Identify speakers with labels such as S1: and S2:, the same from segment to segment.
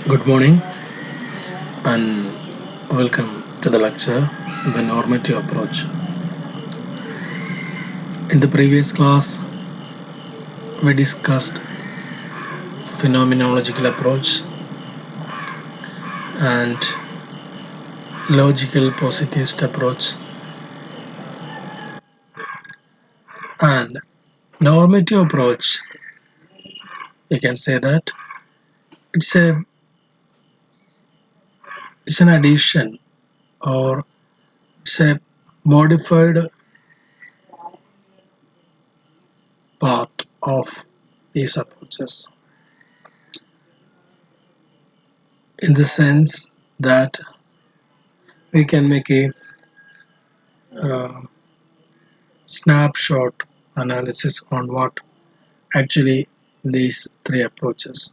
S1: Good morning and welcome to the lecture The Normative Approach. In the previous class, we discussed phenomenological approach and logical positivist approach, and normative approach. You can say that it's a it's an addition or it's a modified part of these approaches in the sense that we can make a uh, snapshot analysis on what actually these three approaches.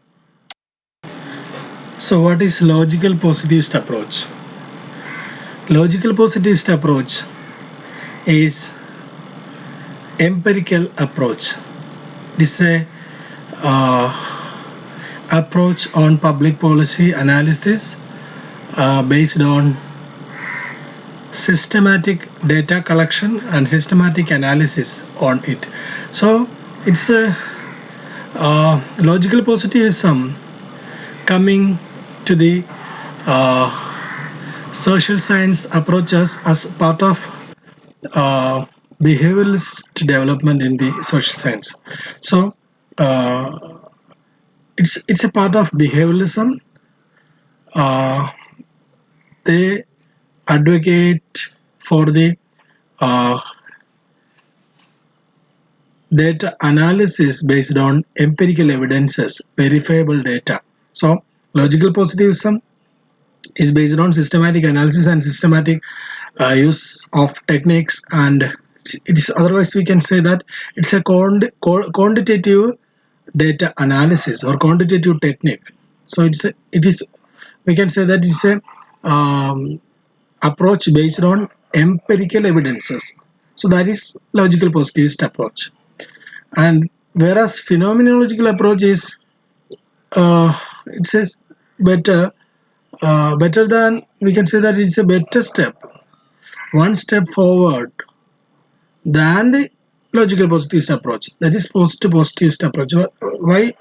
S1: So what is logical positivist approach? Logical positivist approach is empirical approach. This is a approach on public policy analysis based on systematic data collection and systematic analysis on it. So it's a logical positivism coming to the social science approaches as part of behavioralist development in the social science. So it's a part of behavioralism. They advocate for the data analysis based on empirical evidences, verifiable data. So logical positivism is based on systematic analysis and systematic use of techniques, and it is otherwise we can say that it's a quantitative data analysis or quantitative technique. So it is we can say that it's a approach based on empirical evidences. So that is logical positivist approach. And whereas phenomenological approach is it says better than, we can say that it's a better step, one step forward than the logical positivist approach, that is post-positivist approach. Why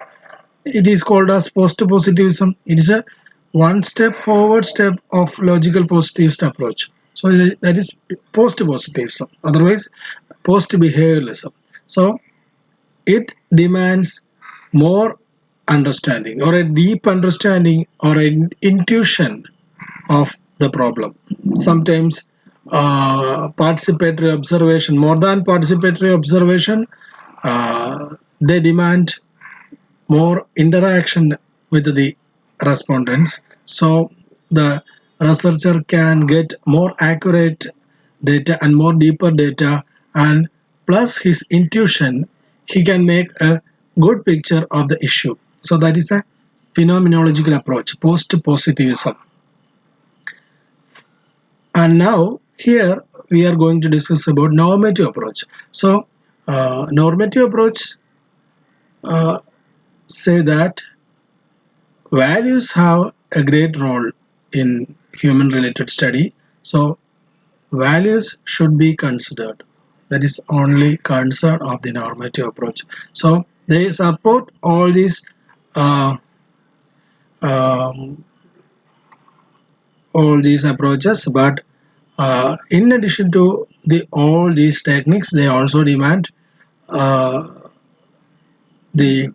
S1: it is called as post-positivism? It is a one step forward step of logical positivist approach. So that is post-positivism, otherwise post-behavioralism. So it demands more understanding or a deep understanding or an intuition of the problem. Sometimes participatory observation, more than participatory observation, they demand more interaction with the respondents, so the researcher can get more accurate data and more deeper data, and plus his intuition, he can make a good picture of the issue. So that is the phenomenological approach, post-positivism. And now here we are going to discuss about normative approach. So normative approach say that values have a great role in human related study. So values should be considered. That is only concern of the normative approach. So they support all these uh, um, approaches, but in addition to all these techniques, they also demand uh, the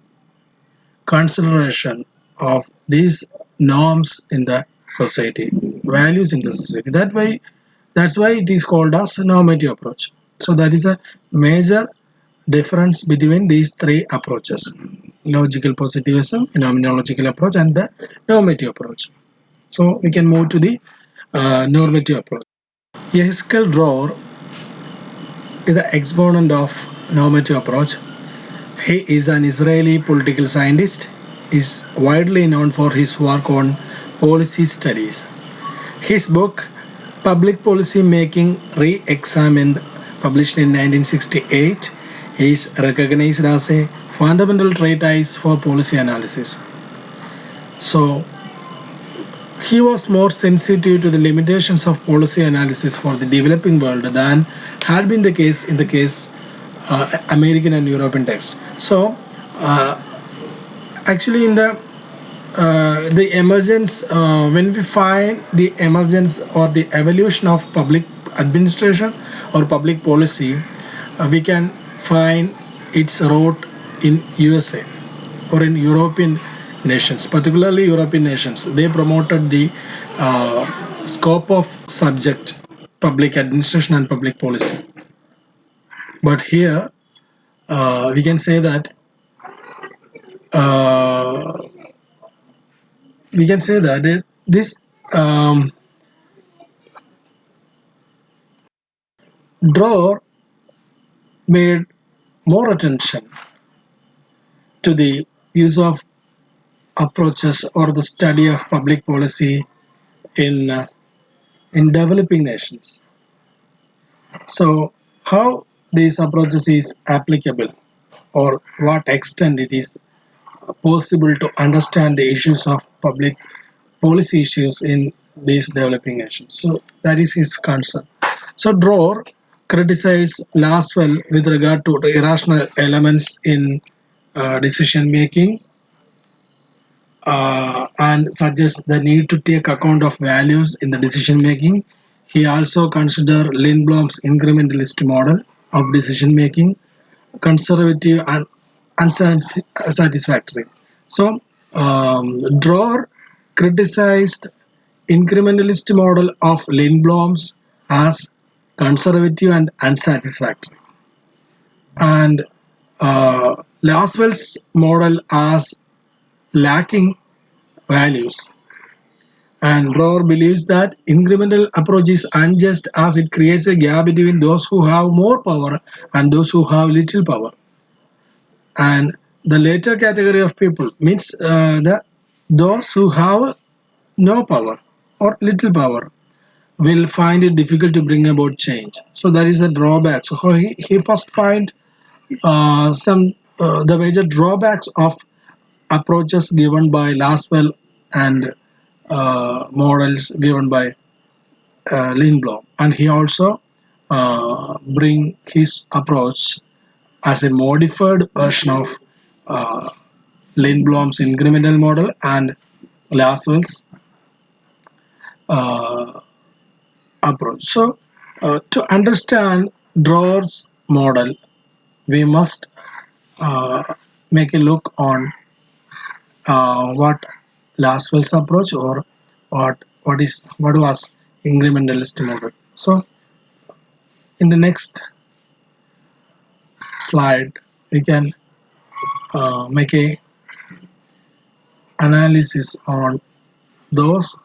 S1: consideration of these norms in the society, values in the society. That's why it is called as a normative approach. So that is a major difference between these three approaches: logical positivism, phenomenological approach, and the normative approach. So we can move to the normative approach. Yeheskel Dror is the exponent of normative approach. He is an Israeli political scientist, is widely known for his work on policy studies. His book, Public Policy Making Re-Examined, published in 1968, is recognized as a fundamental treatise for policy analysis. So, He was more sensitive to the limitations of policy analysis for the developing world than had been the case in the case American and European text. So, uh, actually, in the emergence, when we find the emergence or the evolution of public administration or public policy, we can find its root in USA or in European nations, particularly European nations. They promoted the scope of subject public administration and public policy. But here we can say that uh, this um, Dror made more attention to the use of approaches or the study of public policy in developing nations. So, how these approaches is applicable, or what extent it is possible to understand the issues of public policy issues in these developing nations. So that is his concern. So Dror criticized Laswell with regard to the irrational elements in decision making and suggests the need to take account of values in the decision making. He also considered Lindblom's incrementalist model of decision making conservative and unsatisfactory. So, Dror criticized incrementalist model of Lindblom's as conservative and unsatisfactory, and Laswell's model as lacking values. And Dror believes that incremental approach is unjust as it creates a gap between those who have more power and those who have little power. And the later category of people means the those who have no power or little power will find it difficult to bring about change. So that is a drawback. So he first find some the major drawbacks of approaches given by Laswell and models given by Lindblom, and he also bring his approach as a modified version of uh, Lindblom's incremental model and Laswell's uh, approach. So, to understand Dror's model, we must make a look on what Laswell's approach or what was incrementalist model. So, in the next slide, we can make a analysis on those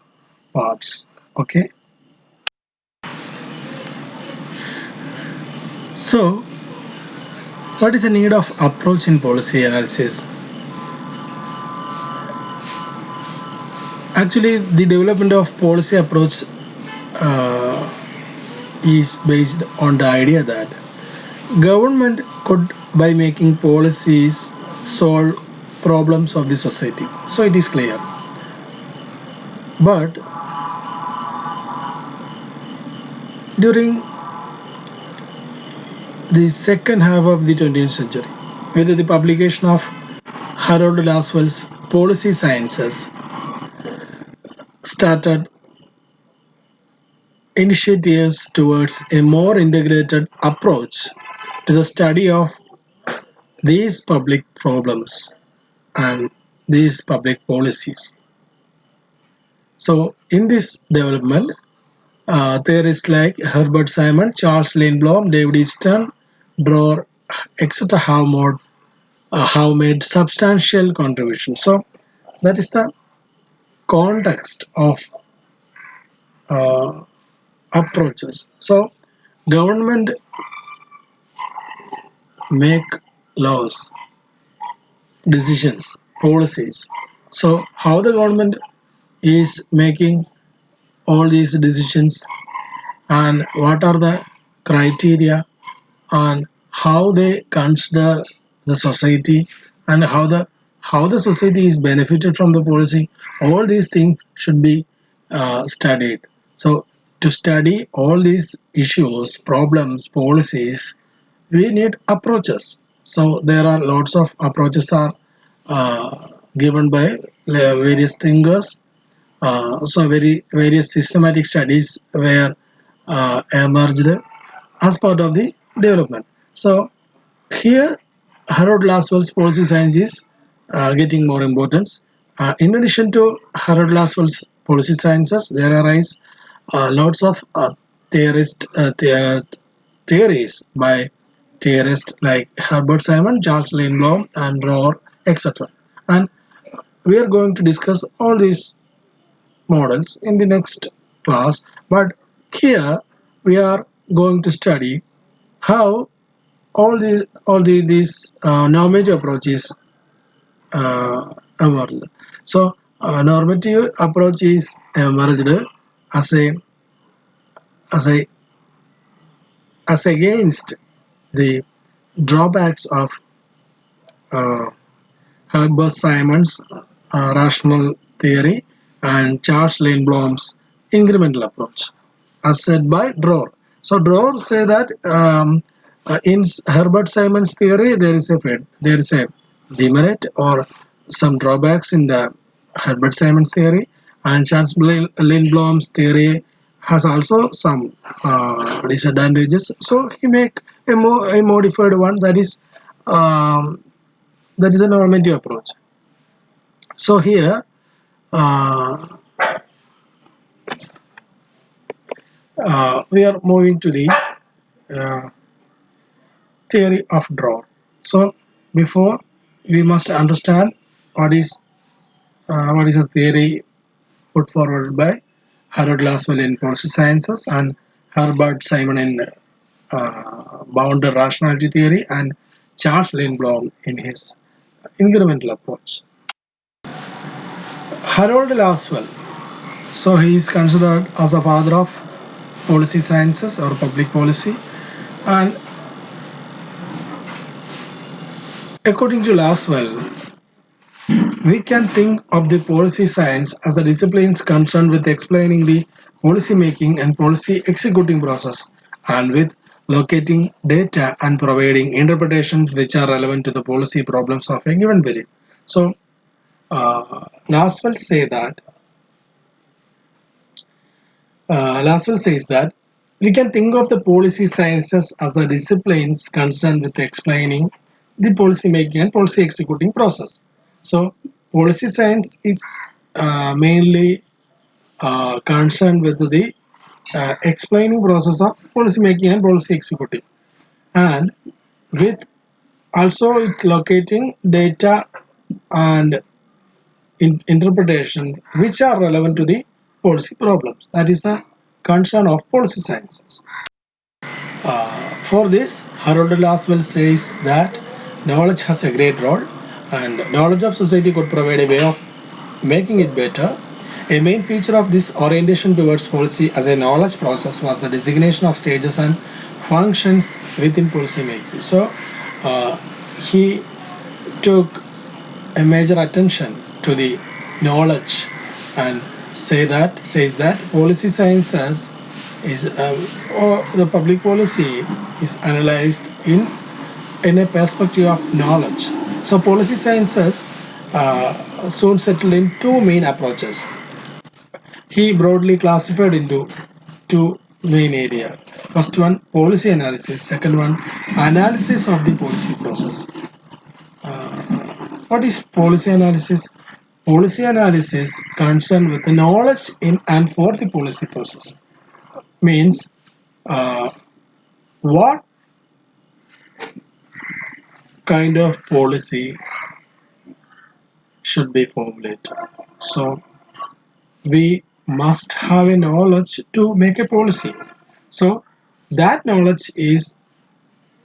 S1: parts. Okay. So, what is the need of approach in policy analysis? Actually, the development of policy approach uh, is based on the idea that government could, by making policies, solve problems of the society. So it is clear. But during the second half of the 20th century, with the publication of Harold Laswell's Policy Sciences, started initiatives towards a more integrated approach to the study of these public problems and these public policies. So, in this development, theorists like Herbert Simon, Charles Lindblom, David Easton, Dror, etc., have made substantial contributions. So, that is the context of uh, approaches. So, government make laws, decisions, policies. So, how the government is making all these decisions and what are the criteria and how they consider the society and how the society is benefited from the policy, all these things should be studied. So to study all these issues, problems, policies, we need approaches. So there are lots of approaches are given by various thinkers. So various systematic studies were emerged as part of the development. So here, Harold Laswell's policy science is getting more importance. In addition to Harold Laswell's policy sciences, there arise lots of theories by theorists like Herbert Simon, Charles Lindblom, and Dror, etc. And we are going to discuss all these models in the next class. But here we are going to study how all these normative approaches emerged. So normative approach is emerged as a as a as against the drawbacks of uh, Herbert Simon's rational theory and Charles Lindblom's incremental approach, as said by Dror. So Dror say that in Herbert Simon's theory there is a demerit or some drawbacks in the Herbert Simon's theory, and Charles Lindblom's theory has also some disadvantages. So he make a modified one um, that is a normative approach. So here uh, we are moving to the uh, theory of Dror. So before we must understand what is a theory put forward by Harold Laswell in policy sciences and Herbert Simon in bounded rationality theory and Charles Lindblom in his incremental approach. Harold Laswell, so he is considered as a father of policy sciences or public policy, and according to Laswell, we can think of the policy science as the disciplines concerned with explaining the policy making and policy executing process, and with locating data and providing interpretations which are relevant to the policy problems of a given period. So Laswell say that Laswell says that we can think of the policy sciences as the disciplines concerned with explaining the policy making and policy executing process. So, policy science is mainly concerned with the explaining process of policy making and policy executing, and with also it locating data and interpretation which are relevant to the policy problems. That is a concern of policy sciences. For this, Harold Laswell says that knowledge has a great role, and knowledge of society could provide a way of making it better. A main feature of this orientation towards policy as a knowledge process was the designation of stages and functions within policy making. So, he took a major attention to the knowledge and says that policy sciences is or the public policy is analyzed in a perspective of knowledge. So policy sciences soon settled in two main approaches. He broadly classified into two main areas. First one, policy analysis. Second one, analysis of the policy process. What is policy analysis? Policy analysis concerned with the knowledge in and for the policy process. Means what kind of policy should be formulated. So we must have a knowledge to make a policy. So that knowledge is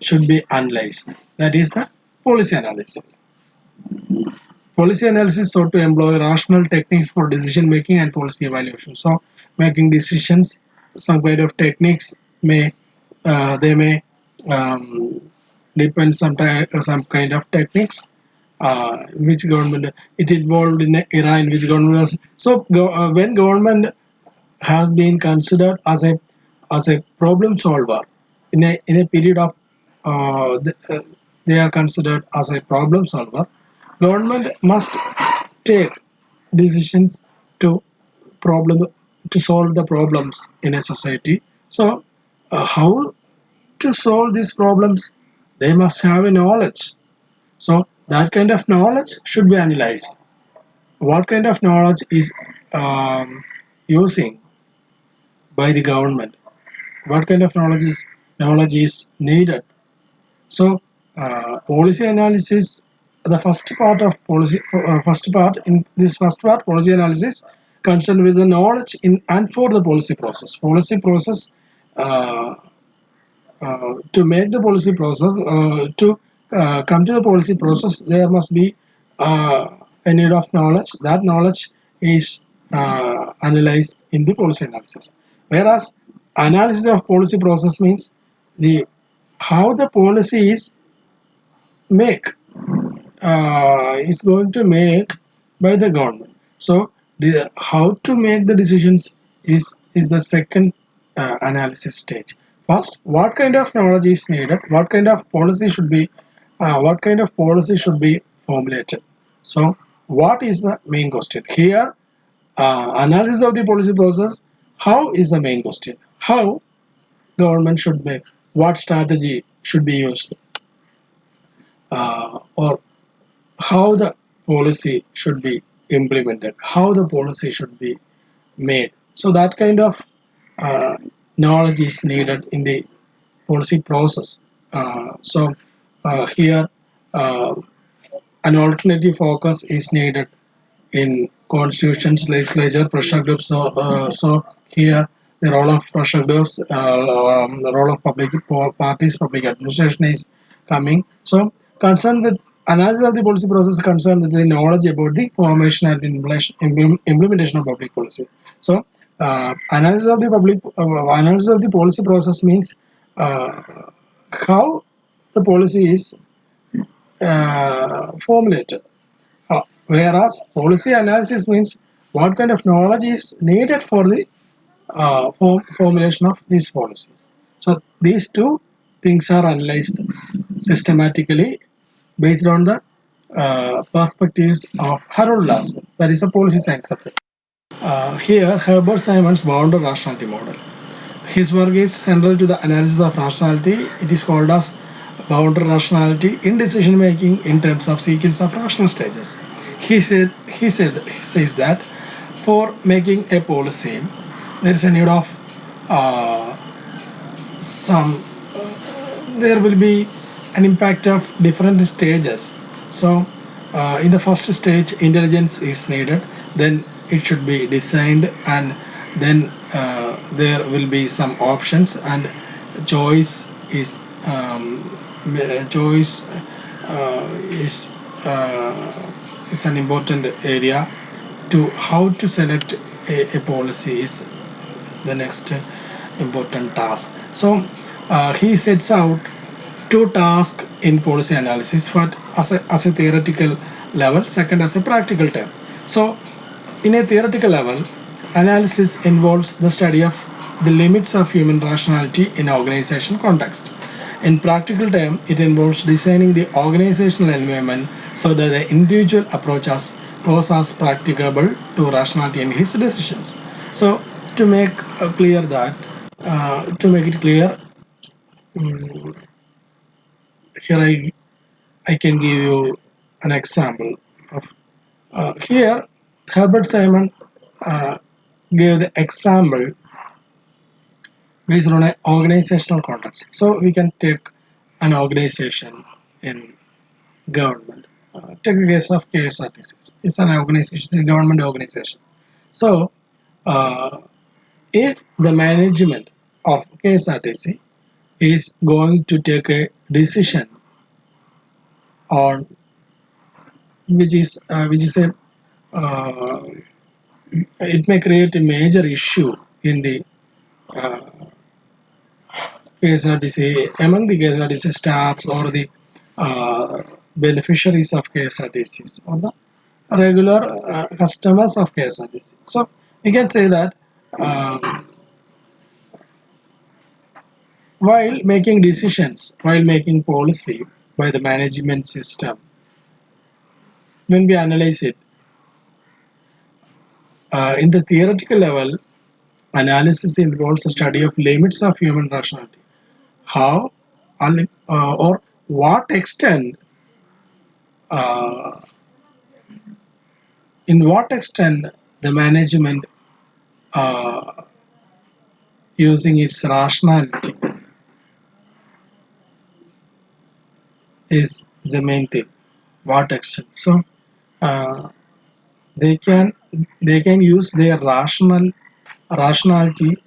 S1: should be analyzed. That is the policy analysis. Policy analysis sought to employ rational techniques for decision making and policy evaluation. So making decisions, some kind of techniques they may depend some kind of techniques which government it involved in an era in which government was so when government has been considered as a problem solver in a period of they are considered as a problem solver. Government must take decisions to problem to solve the problems in a society. So how to solve these problems? They must have a knowledge. So that kind of knowledge should be analyzed. What kind of knowledge is using by the government? What kind of knowledge is needed? So policy analysis, the first part of policy, first part in this first part, policy analysis concerned with the knowledge in and for the policy process. Policy process uh, to make the policy process to come to the policy process, there must be a need of knowledge. That knowledge is analyzed in the policy analysis. Whereas analysis of policy process means the how the policy make is going to make by the government. So the how to make the decisions is the second analysis stage. First, what kind of knowledge is needed? What kind of policy should be formulated? So what is the main question here? Analysis of the policy process. How is the main question? How government should make? What strategy should be used? Or how the policy should be implemented, how the policy should be made. So that kind of uh, knowledge is needed in the policy process. Here, uh, an alternative focus is needed in constitutions, legislature, pressure groups. So here the role of pressure groups, the role of public parties, public administration is coming. So concerned with analysis of the policy process, concerned with the knowledge about the formation and implementation of public policy. So analysis of the policy process means uh, how the policy is formulated. Whereas policy analysis means what kind of knowledge is needed for the formulation of these policies. So these two things are analyzed systematically based on the perspectives of Harold Laswell, that is a policy science subject. Here, Herbert Simon's boundary rationality model. His work is central to the analysis of rationality. It is called as boundary rationality in decision making in terms of sequence of rational stages. He says that for making a policy, there is a need of uh, some. There will be an impact of different stages. So, in the first stage, intelligence is needed. Then it should be designed, and then there will be some options, and choice is choice is an important area to how to select a policy is the next important task. So he sets out two tasks in policy analysis. First, as a theoretical level, second as a practical term. So in a theoretical level, analysis involves the study of the limits of human rationality in organization context. In practical term, it involves designing the organizational environment so that the individual approaches close as practicable to rationality in his decisions. So to make clear that, to make it clear, mm, here I can give you an example of here Herbert Simon uh, gave the example based on an organizational context. So we can take an organization in government. Take the case of KSRTC. It's an organization, a government organization. So uh, if the management of KSRTC is going to take a decision on which is a uh, it may create a major issue in the uh, KSRTC among the KSRTC staffs or the uh, beneficiaries of KSRTCs or the regular customers of KSRTC. So we can say that Um, while making policy by the management system, when we analyze it in the theoretical level, analysis involves a study of limits of human rationality. How or what extent, uh, in what extent the management uh, using its rationality is the main thing. What extent? So uh, they can they can use their rationality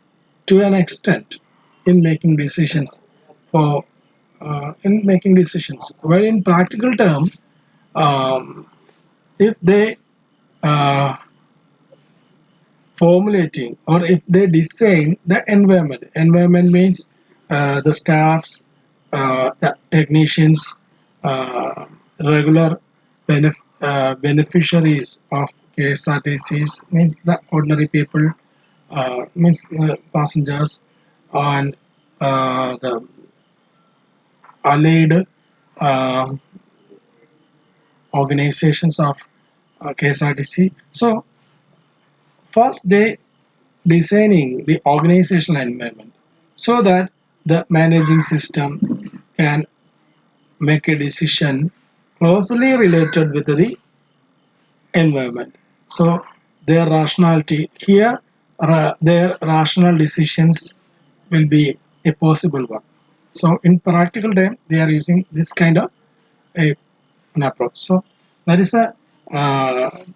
S1: to an extent in making decisions for in making decisions. Well, in practical term, um, if they uh, formulating or if they design the environment means the staffs, the technicians, regular beneficiaries of KSRTCs means the ordinary people, means passengers, and the allied uh, organizations of KSRTC. So first they designing the organizational environment so that the managing system can make a decision closely related with the environment. So their rationality here, their rational decisions will be a possible one. So in practical time, they are using this kind of a, an approach. So that is a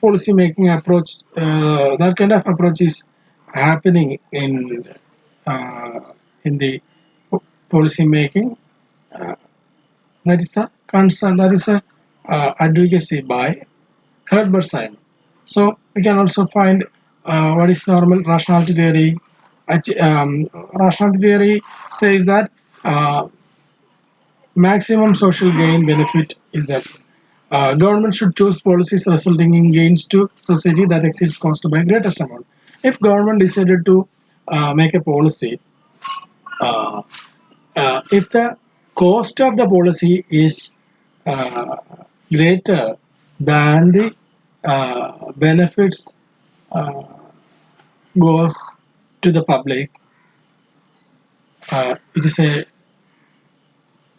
S1: policy making approach. That kind of approach is happening uh, in the policy making. Uh, that is a concern. That is a advocacy by Herbert Simon. So we can also find what is normal rationality theory. Rationality theory says that maximum social gain benefit is that government should choose policies resulting in gains to society that exceeds cost by greatest amount. If government decided to make a policy, uh, if the cost of the policy is uh, greater than the benefits uh, goes to the public, it is a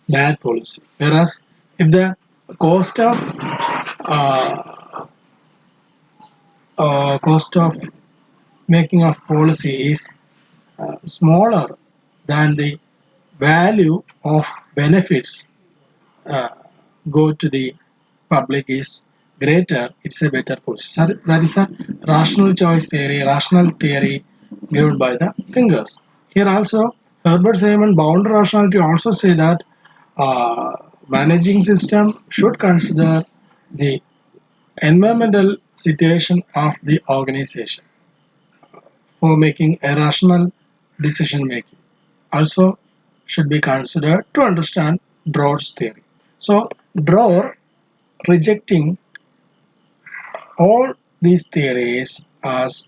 S1: bad policy. Whereas if the cost of uh, cost of making of policy is smaller than the value of benefits uh, go to the public is greater, it's a better policy. So that is a rational choice theory, rational theory given by the thinkers. Here also, Herbert Simon bound rationality also say that managing system should consider the environmental situation of the organization for making a rational decision making. Also should be considered to understand Dror's theory. So Dror rejecting all these theories as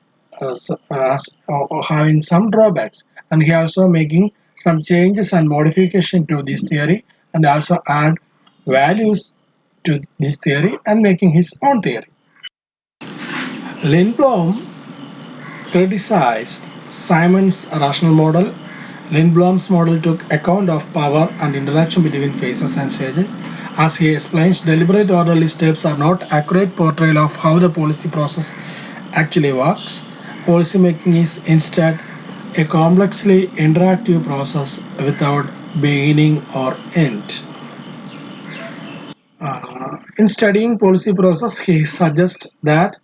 S1: having some drawbacks, and he also making some changes and modification to this theory and also add values to this theory and making his own theory. Lindblom criticized Simon's rational model. Lindblom's model took account of power and interaction between phases and stages. As he explains, deliberate orderly steps are not accurate portrayal of how the policy process actually works. Policy making is instead a complexly interactive process without beginning or end. In studying policy process, he suggests that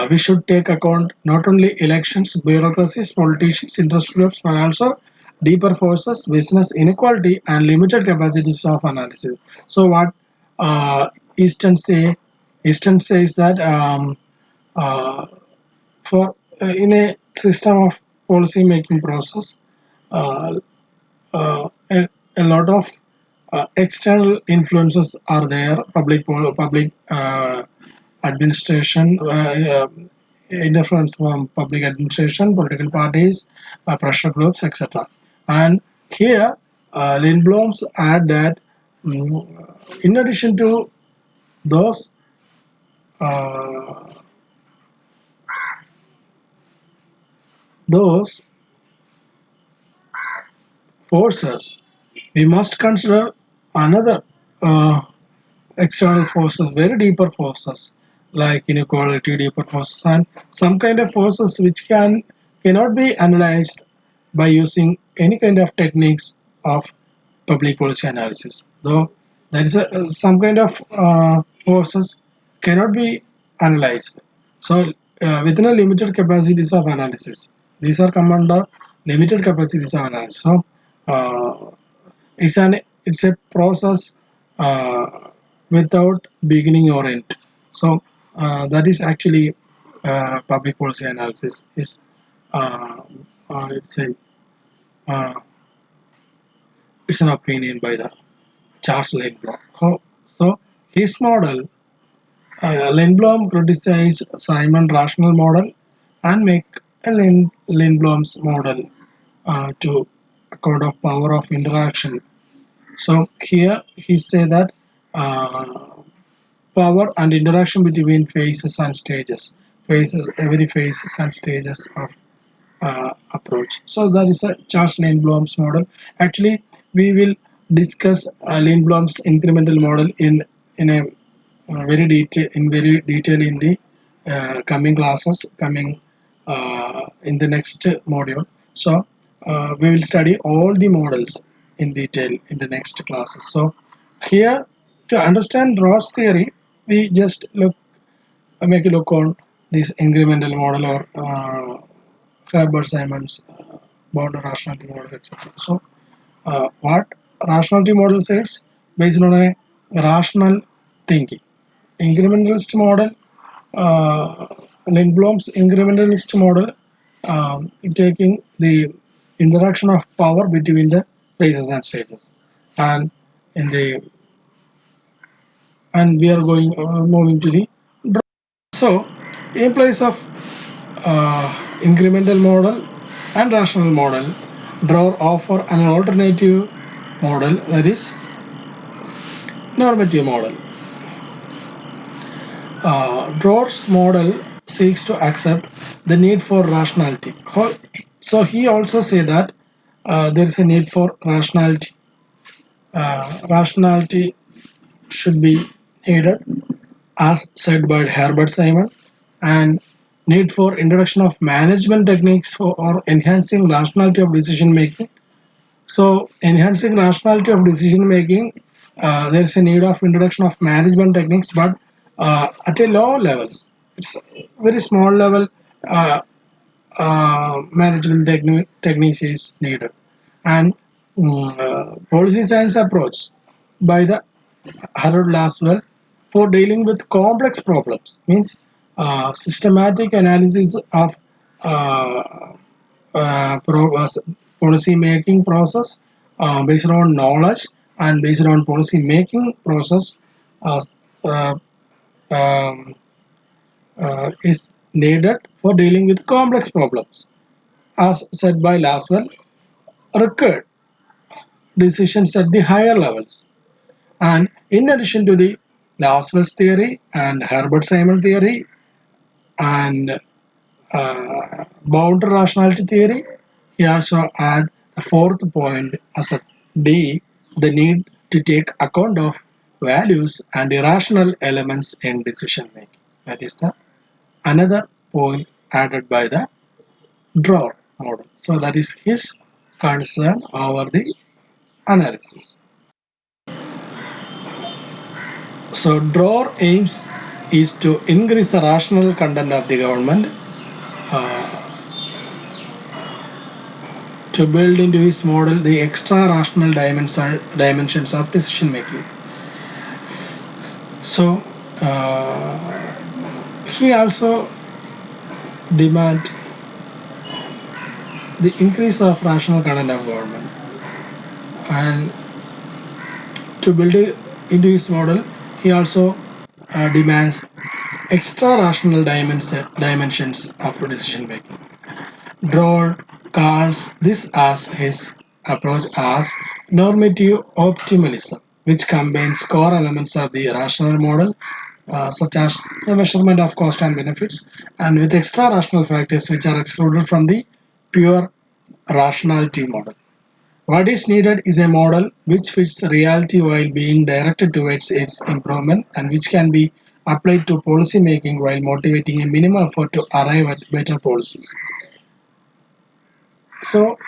S1: we should take account not only elections, bureaucracies, politicians, interest groups, but also deeper forces, business inequality, and limited capacities of analysis. So, what uh, Easton say? Easton says that uh, for in a system of policy making process, uh, a lot of external influences are there. Public administration. interference from public administration, political parties, pressure groups, etc. And here, Lindblom's add that in addition to those uh, those forces, we must consider another external forces, very deeper forces like inequality, deeper forces, and some kind of forces which cannot be analyzed by using any kind of techniques of public policy analysis. Though there is some kind of forces cannot be analyzed. So within a limited capacities of analysis, these are come under limited capacities of analysis. So uh, it's a process without beginning or end. So that is actually public policy analysis is uh, it's a uh, it's an opinion by the Charles Lindblom. So his model, Lindblom criticized Simon rational model and make a Lindblom's model to account of power of interaction. So here he say that uh, power and interaction between phases and stages, phases, every phases and stages of approach. So that is a Charles Lindblom's model. Actually, we will discuss Lindblom's incremental model in a very detail in the coming classes, coming in the next module. So we will study all the models in detail in the next classes. So here to understand Dror's theory, we just make a look on this incremental model or Herbert Simon's boundary rationality model, etc. So, what rationality model says based on a rational thinking. Incrementalist model, uh, Lindblom's incrementalist model, taking the interaction of power between the phases and stages, and in the and we are going moving to the so in place of incremental model and rational model, Dror offer an alternative model, that is normative model. Dror's model seeks to accept the need for rationality. So he also say that there is a need for rationality. Rationality should be needed, as said by Herbert Simon, and need for introduction of management techniques for or enhancing rationality of decision making. So enhancing rationality of decision making, there is a need of introduction of management techniques, but at a low levels. It's very small level management techniques is needed, and policy science approach by the Harold Laswell for dealing with complex problems means systematic analysis of uh, policy making process based on knowledge and based on policy making process uh, uh, um, is needed for dealing with complex problems. As said by Laswell, required decisions at the higher levels. And in addition to the Laswell's theory and Herbert Simon theory and boundary rationality theory, he also add a fourth point as a D, the need to take account of values and irrational elements in decision making. That is the another point added by the Dror model. So that is his concern over the analysis. So Dror aims is to increase the rational content of the government uh, to build into his model the extra rational dimensions of decision making. So he also demand the increase of rational content of government, and to build it into his model he also demands extra rational dimensions of decision making. Dror calls this as his approach as normative optimalism, which combines core elements of the rational model, such as the measurement of cost and benefits, and with extra rational factors which are excluded from the pure rationality model. What is needed is a model which fits reality while being directed towards its improvement and which can be applied to policy making while motivating a minimum effort to arrive at better policies. So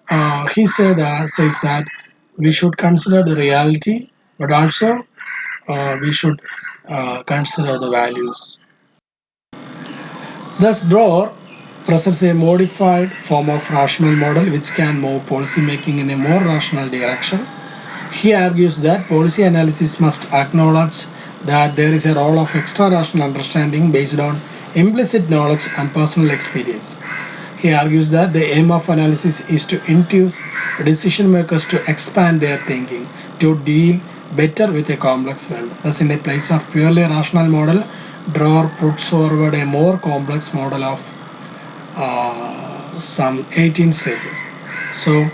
S1: says that we should consider the reality, but also we should consider the values. Thus, Dror presents a modified form of rational model which can move policy making in a more rational direction. He argues that policy analysis must acknowledge that there is a role of extra rational understanding based on implicit knowledge and personal experience. He argues that the aim of analysis is to induce decision makers to expand their thinking, to deal better with a complex world. Thus, in a place of purely rational model, Dror puts forward a more complex model of some 18 stages. So,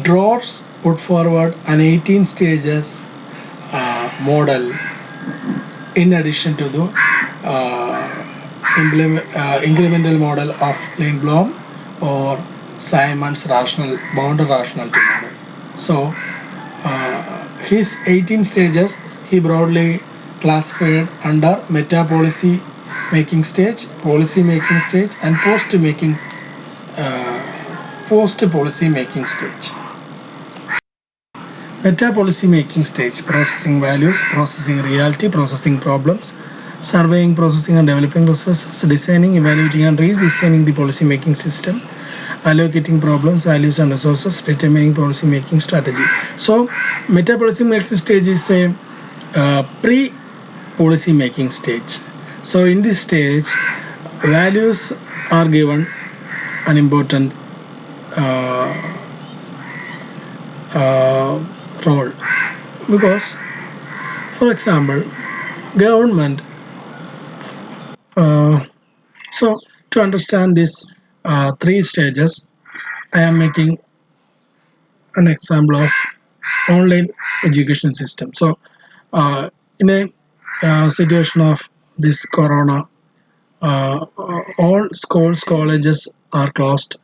S1: Drors put forward an 18 stages model in addition to the incremental model of Lindblom or Simon's rational boundary rationality model. So his 18 stages he broadly classified under meta policy making stage, policy making stage, and post policy making stage. Meta policy making stage: processing values, processing reality, processing problems, surveying, processing and developing resources, designing, evaluating and redesigning the policy making system, allocating problems, values and resources, determining policy making strategy. So meta policy making stage is a pre policy making stage. So in this stage, values are given an important role, because for example government so to understand this three stages, I am making an example of online education system. So in a situation of this corona, all schools colleges are closed,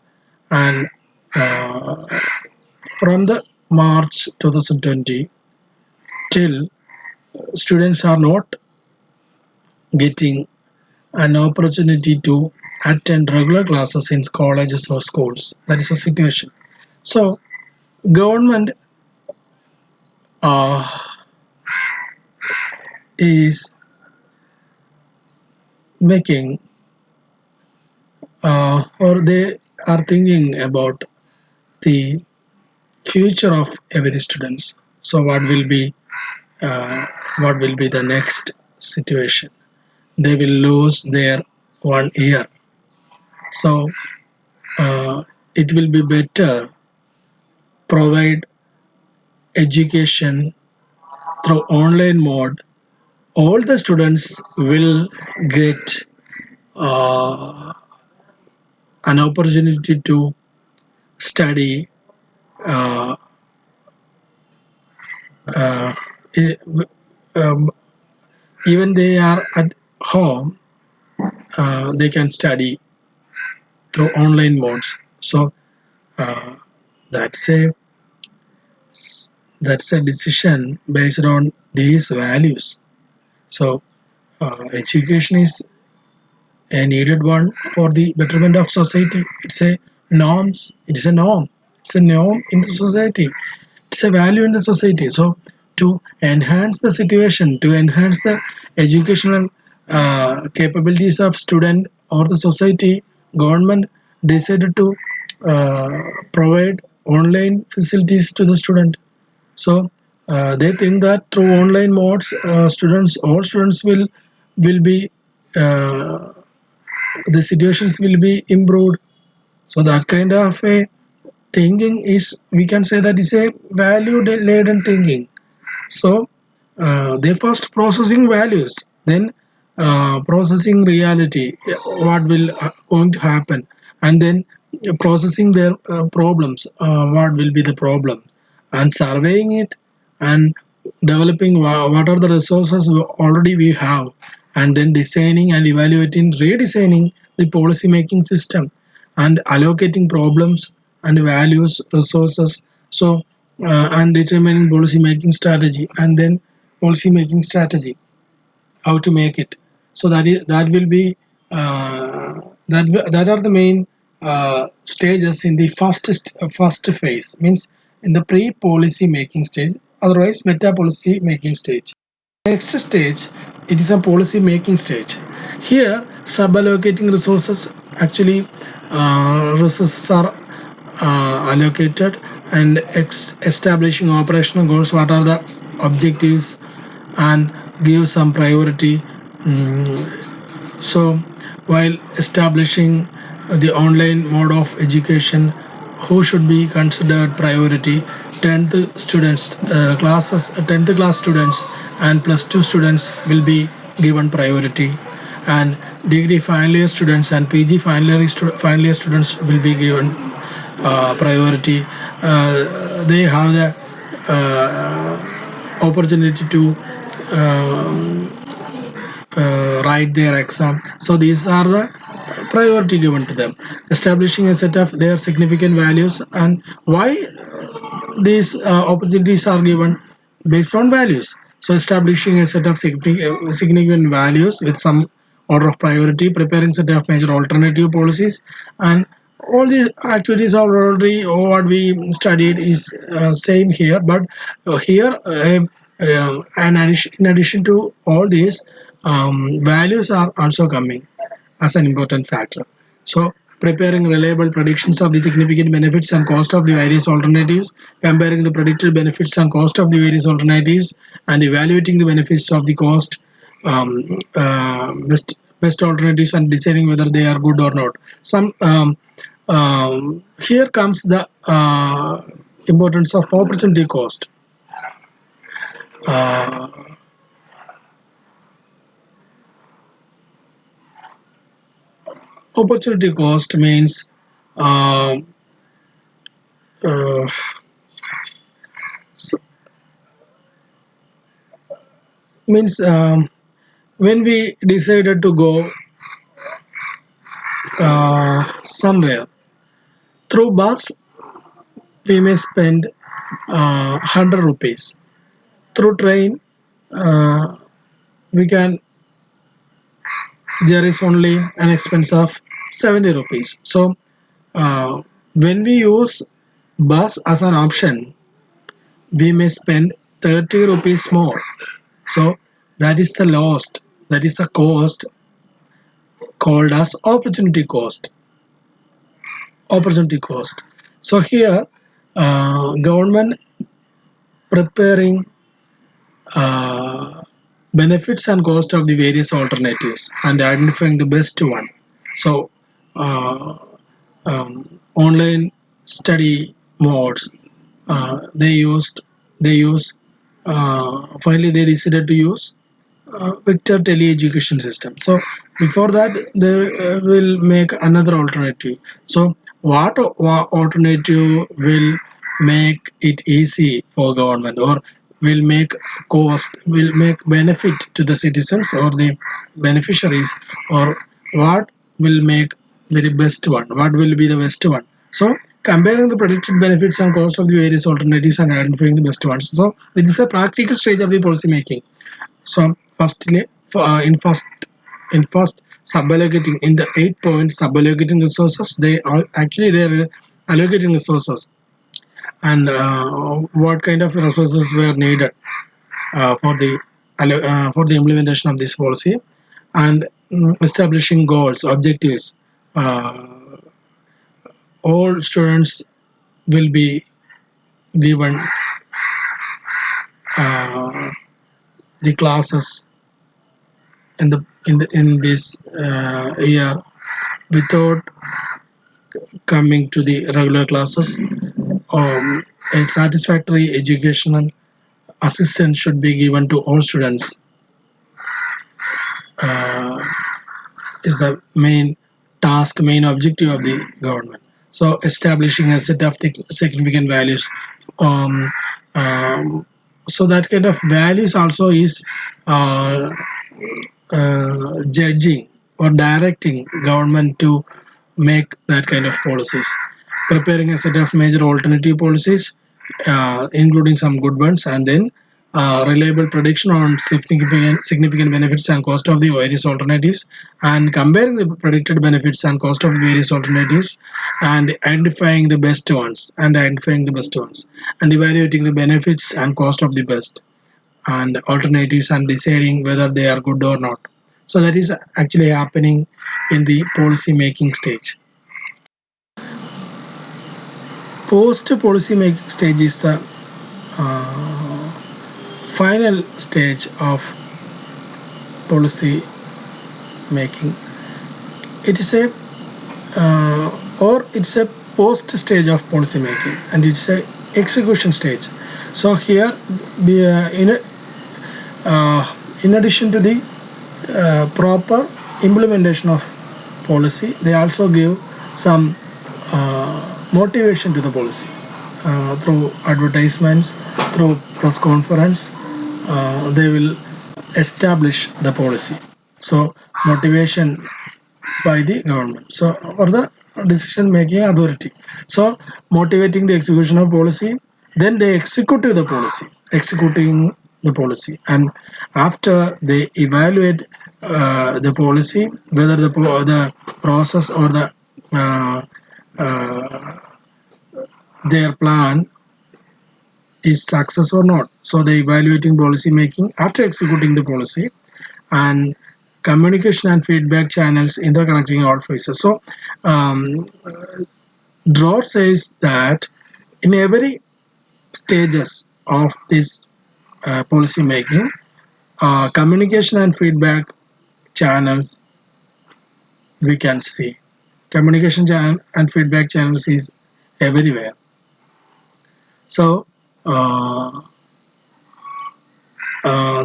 S1: and from the March 2020 till students are not getting an opportunity to attend regular classes in colleges or schools. That is a situation. So government uh, is making or they are thinking about the future of every students. So uh, what will be the next situation? They will lose their 1 year. So it will be better provide education through online mode. All the students will get uh, an opportunity to study uh, uh, e- um, even they are at home, they can study through online modes. So uh, that's a that's a decision based on these values. So education is a needed one for the betterment of society. It's a norms. It is a norm. It's a norm in the society. It's a value in the society. So to enhance the situation, to enhance the educational capabilities of student or the society, government decided to provide online facilities to the student. So they think that through online modes, all students will be uh, the situations will be improved. So that kind of a thinking is, we can say, that is a value laden thinking. So they first processing values, then processing reality, what will going to happen, and then processing their problems, what will be the problem, and surveying it, and developing what are the resources already we have, and then designing and evaluating, redesigning the policy making system, and allocating problems and values resources. So and determining policy making strategy, and then policy making strategy, how to make it. So that will be that are the main stages in the first phase, means in the pre policy making stage, otherwise meta policy making stage. Next stage, it is a policy making stage. Here, sub-allocating resources, actually resources are allocated, and establishing operational goals, what are the objectives, and give some priority. So while establishing the online mode of education, who should be considered priority? 10th students, classes, 10th class students and plus 2 students will be given priority, and degree final year students and PG final year students will be given priority. They have the opportunity to write their exam. So these are the priority given to them. Establishing a set of their significant values, and why these opportunities are given based on values. So establishing a set of significant values with some order of priority, preparing set of major alternative policies, and all the activities are already what we studied is same here, but here in addition to all these, values are also coming as an important factor. So preparing reliable predictions of the significant benefits and cost of the various alternatives, comparing the predicted benefits and cost of the various alternatives, and evaluating the benefits of the cost, best alternatives, and deciding whether they are good or not. Some here comes the importance of opportunity cost. Uh, Opportunity cost means uh, uh, s- means when we decided to go somewhere through bus, we may spend 100 rupees. Through train, uh, we can there is only an expense of 70 rupees. So uh, when we use bus as an option, we may spend 30 rupees more. So that is the lost, that is the cost called as opportunity cost. Opportunity cost. So here, government preparing uh, benefits and cost of the various alternatives and identifying the best one. So online study modes, they use finally they decided to use vector tele-education system. So before that, they will make another alternative. So what alternative will make it easy for government, or will make benefit to the citizens or the beneficiaries, or what will make very best one? What will be the best one? So comparing the predicted benefits and cost of the various alternatives and identifying the best ones. So this is a practical stage of the policy making. So firstly, in first sub-allocating in the 8 points sub-allocating resources, they are actually they're allocating resources, and what kind of resources were needed for the implementation of this policy, and establishing goals, objectives. All students will be given uh, the classes in this year without coming to the regular classes. A satisfactory educational assistance should be given to all students. uh, is the main task, main objective of the government. So establishing a set of significant values. Um, so that kind of values also is uh, judging or directing government to make that kind of policies, preparing a set of major alternative policies, including some good ones, and then reliable prediction on significant benefits and cost of the various alternatives, and comparing the predicted benefits and cost of various alternatives, and identifying the best ones, and evaluating the benefits and cost of the best and alternatives and deciding whether they are good or not. So that is actually happening in the policy making stage. Post policy making stage is the final stage of policy making. It is a or it's a post stage of policy making, and it's a execution stage. So here the in addition to the proper implementation of policy, they also give some motivation to the policy through advertisements, through press conference. They will establish the policy. So motivation by the government. So or the decision making authority. So motivating the execution of policy, then they executing the policy, and after they evaluate the policy, whether the process or the uh, their plan is success or not. So they evaluating policy making after executing the policy, and communication and feedback channels interconnecting all phases. So Dror says that in every stages of this policy making, communication and feedback channels we can see. Communication channel and feedback channels is everywhere. So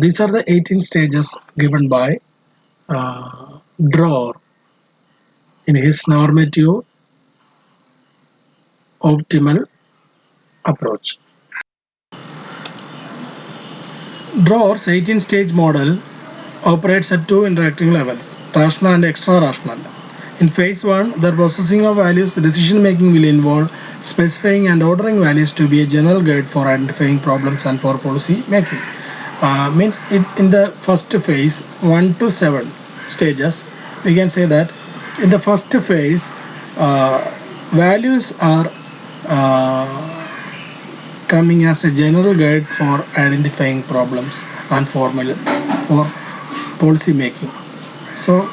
S1: these are the 18 stages given by Dror in his normative optimal approach. Dror's 18-stage model operates at two interacting levels, rational and extra-rational. In phase 1, the processing of values, decision making will involve specifying and ordering values to be a general guide for identifying problems and for policy making. Means in the first phase, 1 to 7 stages, we can say that in the first phase, values are coming as a general guide for identifying problems and for policy making. So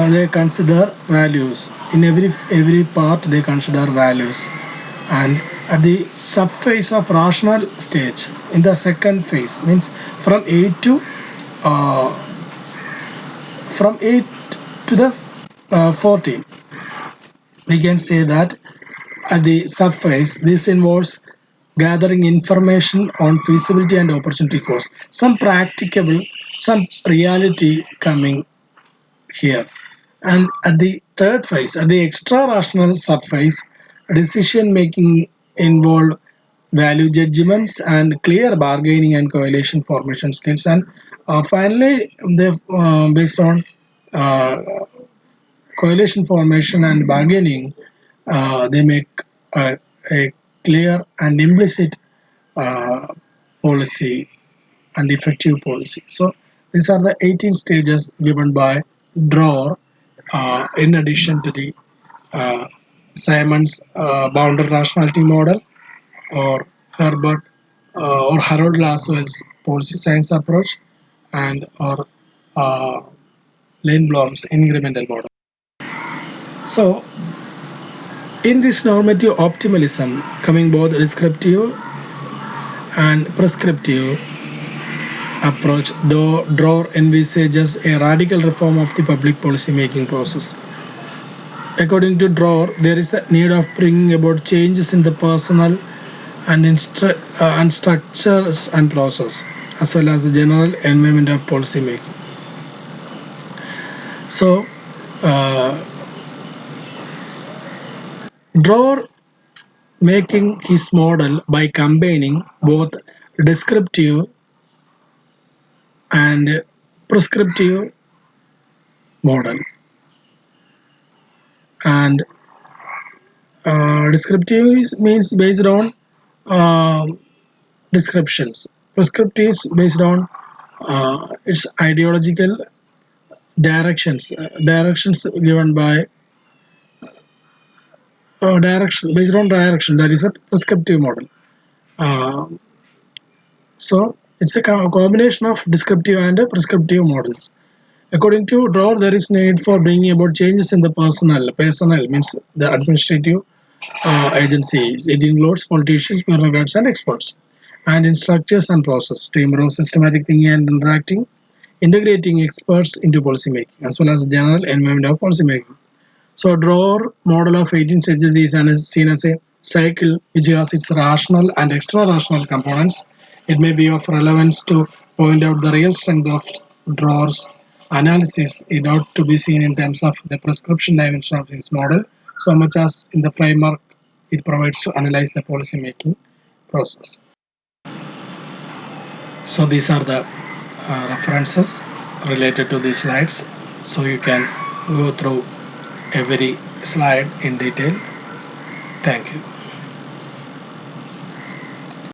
S1: they consider values in every part. They consider values, and at the subphase of rational stage, in the second phase, means from 8 to the 14, we can say that at the subphase, this involves gathering information on feasibility and opportunity cost. Some practicable, some reality coming here. And at the third phase, at the extra rational subphase, decision making involve value judgments and clear bargaining and coalition formation skills. And finally, they based on uh, coalition formation and bargaining, they make a clear and implicit uh, policy and effective policy. So these are the 18 stages given by Dror, in addition to the Simon's boundary rationality model, or Herbert or Harold Laswell's policy science approach, and or uh, Lane Blom's incremental model. So in this normative optimalism, coming both descriptive and prescriptive approach, Dror envisages a radical reform of the public policy making process. According to Dror, there is a need of bringing about changes in the personnel and structures and process, as well as the general environment of policy making. So, uh, Dror making his model by combining both descriptive and prescriptive model. And descriptive means based on um descriptions. Prescriptive is based on its ideological directions. Directions given by direction based on direction. That is a prescriptive model. Uh, so it's a combination of descriptive and prescriptive models. According to Dror, there is need for bringing about changes in the personnel. Personnel means the administrative agencies. It includes politicians, bureaucrats, and experts, and in structures and process to improve systematic thinking and interacting, integrating experts into policy making, as well as general environment of policy making. So, Dror model of 18 stages is seen as a cycle which has its rational and extra-rational components. It may be of relevance to point out the real strength of Dror's analysis is not to be seen in terms of the prescription dimension of his model, so much as in the framework it provides to analyze the policy making process. So these are the references related to these slides. So you can go through every slide in detail. Thank you.